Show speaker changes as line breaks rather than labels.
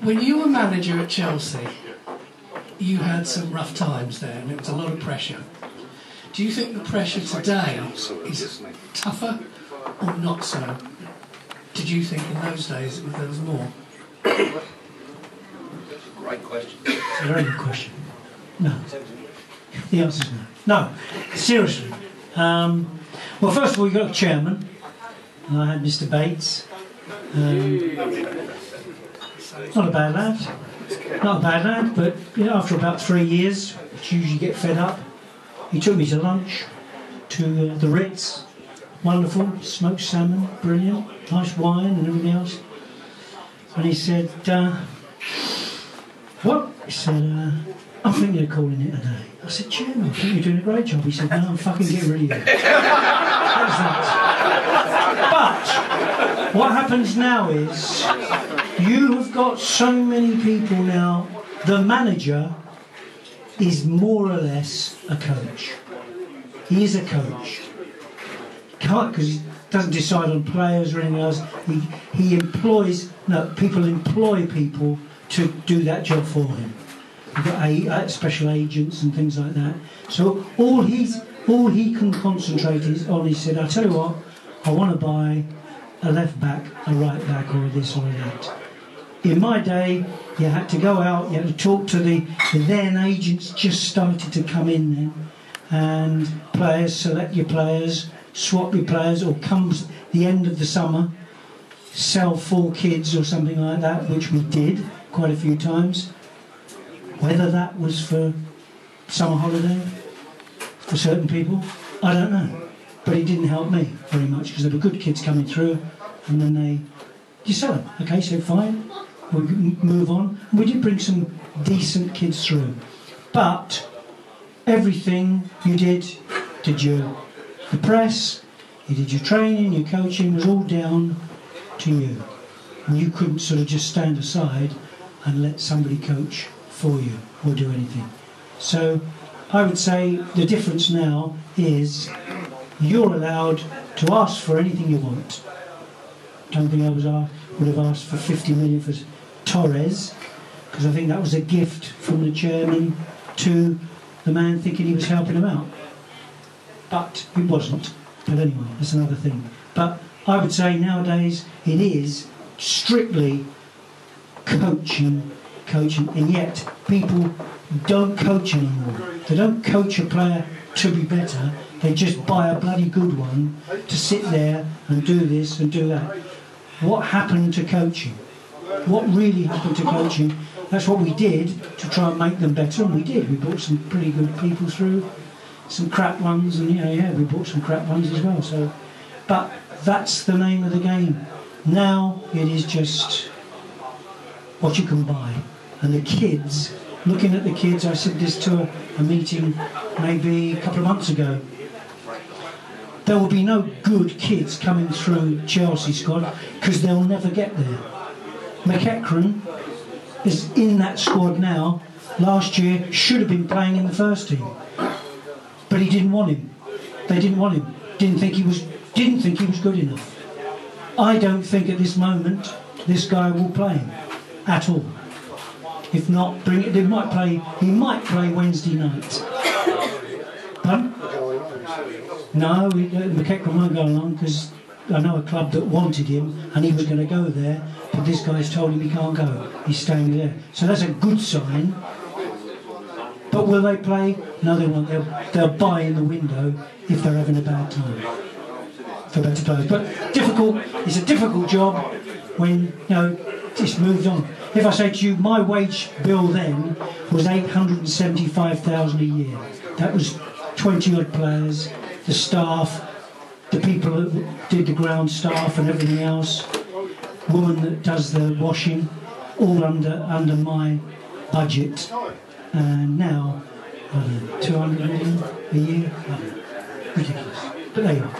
When you were manager at Chelsea, you had some rough times there, and it was a lot of pressure. Do you think the pressure today is tougher or not so? Did you think in those days there was more?
Great question.
It's a very good question. No. The answer is no. No, seriously. Well, first of all, you got a chairman, and I had Mr. Bates. Not a bad lad. Not a bad lad, but you know, after about 3 years, which you usually get fed up, he took me to lunch, to the Ritz. Wonderful, smoked salmon, brilliant, nice wine and everything else. And he said, what? He said, I'm thinking of calling it a day. I said, Chairman, I think you're doing a great job. He said, no, I'm fucking getting rid of you. That was that. But what happens now is you have got so many people now. The manager is more or less a coach. He is a coach. Can't, because he doesn't decide on players or anything else. He employs, no, people employ people to do that job for him. You've got special agents and things like that. So all he can concentrate on, he said, I tell you what, I want to buy a left back, a right back, or this or that. In my day, you had to go out, you had to talk to the then agents just started to come in then, and players, select your players, swap your players, or comes the end of the summer, sell 4 kids or something like that, which we did quite a few times. Whether that was for summer holiday, for certain people, I don't know. But it didn't help me very much, because there were good kids coming through, and then you sell them. Okay, so fine, we'll move on. We did bring some decent kids through. But everything you did the press, you did your training, your coaching, was all down to you. And you couldn't sort of just stand aside and let somebody coach for you or do anything. So I would say the difference now is you're allowed to ask for anything you want. Don't think I would have asked for 50 million for Torres, because I think that was a gift from the chairman to the man thinking he was helping him out. But it wasn't. But anyway, that's another thing. But I would say nowadays it is strictly coaching, and yet people don't coach anymore. They don't coach a player to be better. They just buy a bloody good one to sit there and do this and do that. What happened to coaching? What really happened to coaching? That's what we did to try and make them better, and we did. We brought some pretty good people through, some crap ones, and we brought some crap ones as well. So, but that's the name of the game. Now it is just what you can buy. And the kids, looking at the kids, I said this to a meeting maybe a couple of months ago. There will be no good kids coming through Chelsea squad because they'll never get there. McEachran is in that squad now. Last year should have been playing in the first team, but he didn't want him. They didn't want him. Didn't think he was good enough. I don't think at this moment this guy will play him at all. If not, bring it. He might play Wednesday night. Pardon? No, McEachran won't go along because I know a club that wanted him and he was going to go there, but this guy's told him he can't go. He's staying there. So that's a good sign. But will they play? No, they won't. They'll buy in the window if they're having a bad time for better players. But difficult. It's a difficult job when it's moved on. If I say to you, my wage bill then was $875,000 a year. That was 20 odd players, the staff, the people that did the ground staff and everything else, woman that does the washing, all under my budget. And now, I don't know, 200 million a year? Ridiculous. But there you are.